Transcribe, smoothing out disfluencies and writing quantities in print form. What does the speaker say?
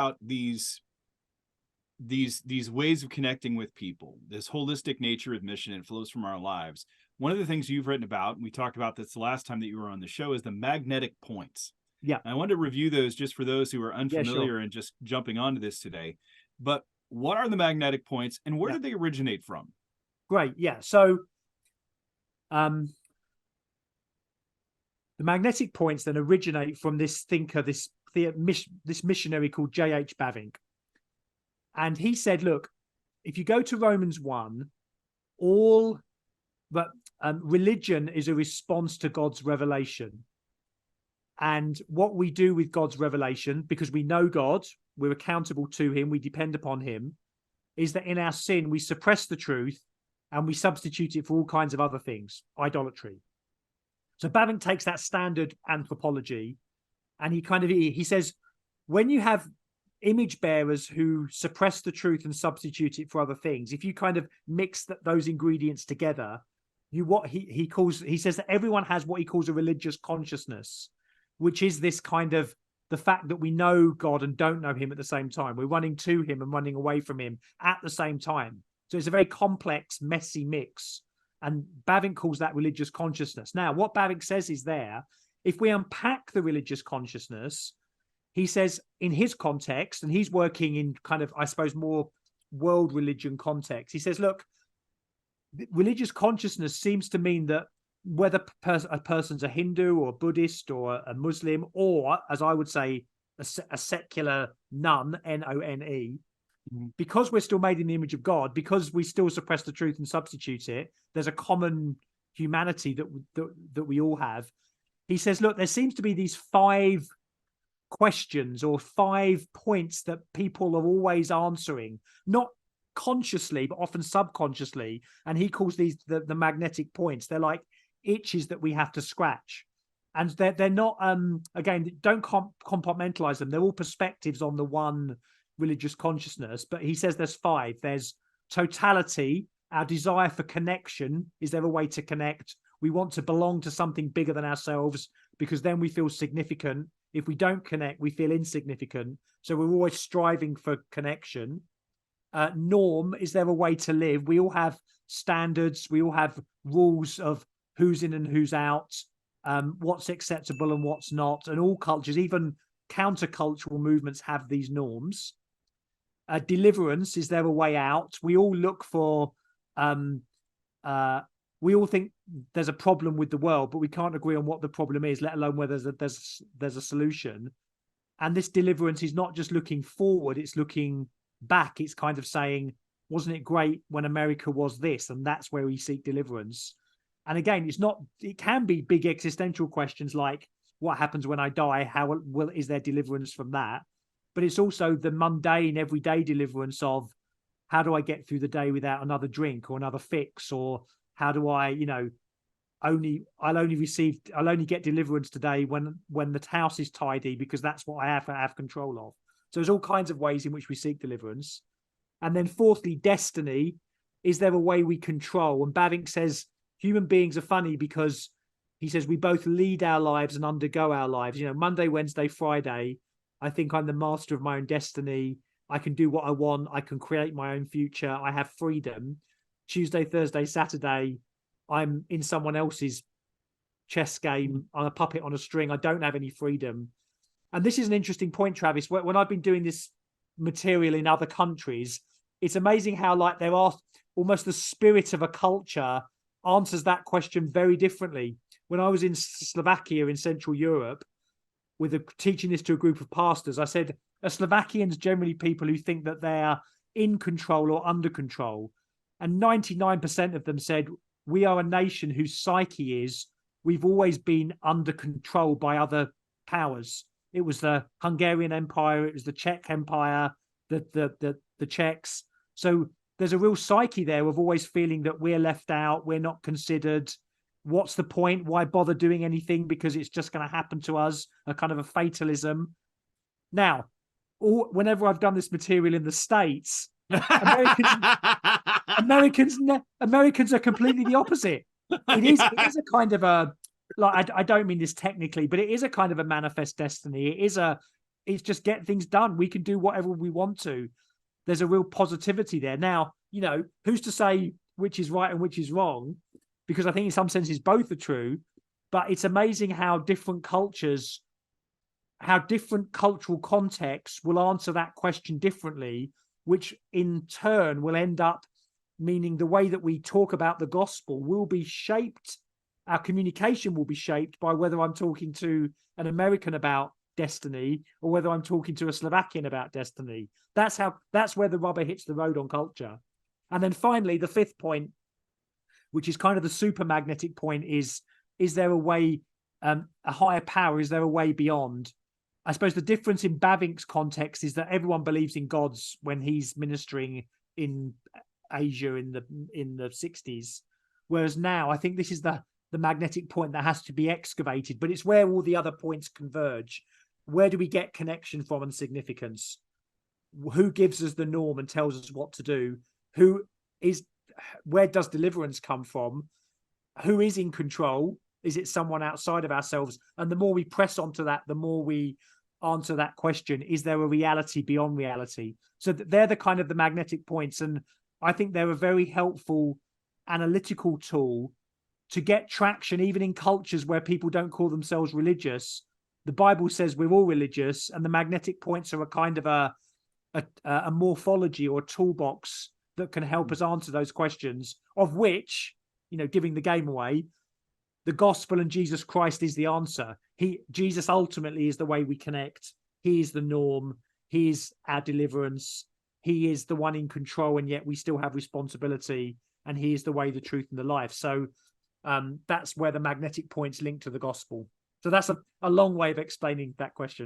about these ways of connecting with people, this holistic nature of mission, and flows from our lives. One of the things you've written about, and we talked about this the last time that you were on the show, is the magnetic points. Yeah. And I wanted to review those just for those who are unfamiliar sure. and just jumping onto this today. But what are the magnetic points and where did they originate from? Great. Yeah. So the magnetic points then originate from this thinker, this missionary called J.H. Bavinck. And he said, look, if you go to Romans 1, all but religion is a response to God's revelation. And what we do with God's revelation, because we know God, we're accountable to him, we depend upon him, is that in our sin, we suppress the truth and we substitute it for all kinds of other things, idolatry. So Bavinck takes that standard anthropology and he says, when you have image bearers who suppress the truth and substitute it for other things, if you kind of mix those ingredients together, he says that everyone has what he calls a religious consciousness, which is this kind of the fact that we know God and don't know him at the same time. We're running to him and running away from him at the same time. So it's a very complex, messy mix. And Bavinck calls that religious consciousness. Now, what Bavinck says is if we unpack the religious consciousness, he says in his context, and he's working in kind of, I suppose, more world religion context, he says, look, religious consciousness seems to mean that whether a person's a Hindu or a Buddhist or a Muslim, or, as I would say, a secular nun, None, because we're still made in the image of God, because we still suppress the truth and substitute it, there's a common humanity that we all have. He says, look, there seems to be these 5 questions or 5 points that people are always answering, not consciously, but often subconsciously. And he calls these the magnetic points. They're like itches that we have to scratch. And they're not, again, don't compartmentalize them. They're all perspectives on the one religious consciousness. But he says there's 5. There's totality, our desire for connection. Is there a way to connect? We want to belong to something bigger than ourselves because then we feel significant. If we don't connect, we feel insignificant. So we're always striving for connection. Norm, is there a way to live? We all have standards. We all have rules of who's in and who's out, what's acceptable and what's not. And all cultures, even countercultural movements, have these norms. Deliverance, is there a way out? We all look for, we all think there's a problem with the world, but we can't agree on what the problem is, let alone whether there's a solution. And this deliverance is not just looking forward, it's looking back. It's kind of saying, wasn't it great when America was this? And that's where we seek deliverance. And again, it can be big existential questions like, what happens when I die? Is there deliverance from that? But it's also the mundane, everyday deliverance of, how do I get through the day without another drink or another fix? Or how do I, I'll only get deliverance today when the house is tidy, because that's what I have control of. So there's all kinds of ways in which we seek deliverance. And then fourthly, destiny. Is there a way we control? And Bavinck says human beings are funny because he says we both lead our lives and undergo our lives. Monday, Wednesday, Friday, I think I'm the master of my own destiny. I can do what I want. I can create my own future. I have freedom. Tuesday, Thursday, Saturday, I'm in someone else's chess game. I'm a puppet on a string. I don't have any freedom. And this is an interesting point, Travis. When I've been doing this material in other countries, it's amazing how there are almost the spirit of a culture answers that question very differently. When I was in Slovakia in Central Europe, teaching this to a group of pastors, I said, are Slovakians generally people who think that they're in control or under control? And 99% of them said, we are a nation whose psyche is, we've always been under control by other powers. It was the Hungarian Empire, it was the Czech Empire, the Czechs. So there's a real psyche there of always feeling that we're left out, we're not considered. What's the point? Why bother doing anything? Because it's just going to happen to us, a kind of a fatalism. Now, whenever I've done this material in the States, Americans are completely the opposite. It is a kind of a, I don't mean this technically, but it is a kind of a manifest destiny. It is a it's just get things done. We can do whatever we want to. There's a real positivity there. Now, who's to say which is right and which is wrong? Because I think in some senses both are true, but it's amazing how different cultures, how different cultural contexts will answer that question differently, which in turn will end up meaning the way that we talk about the gospel will be shaped. Our communication will be shaped by whether I'm talking to an American about destiny or whether I'm talking to a Slovakian about destiny. That's where the rubber hits the road on culture. And then finally, the fifth point, which is kind of the super magnetic point, is there a way, a higher power? Is there a way beyond? I suppose the difference in Bavinck's context is that everyone believes in gods when he's ministering in Asia in the 60s, whereas now I think this is the magnetic point that has to be excavated, but it's where all the other points converge. Where do we get connection from and significance? Who gives us the norm and tells us what to do? Where does deliverance come from? Who is in control? Is it someone outside of ourselves? And the more we press onto that, the more we answer that question, is there a reality beyond reality? So they're the kind of the magnetic points. And I think they're a very helpful analytical tool to get traction, even in cultures where people don't call themselves religious. The Bible says we're all religious, and the magnetic points are a kind of a morphology or a toolbox that can help us answer those questions, of which, giving the game away, the gospel and Jesus Christ is the answer. Jesus ultimately is the way we connect. He is the norm. He is our deliverance. He is the one in control, and yet we still have responsibility. And he is the way, the truth, and the life. So that's where the magnetic points link to the gospel. So that's a long way of explaining that question.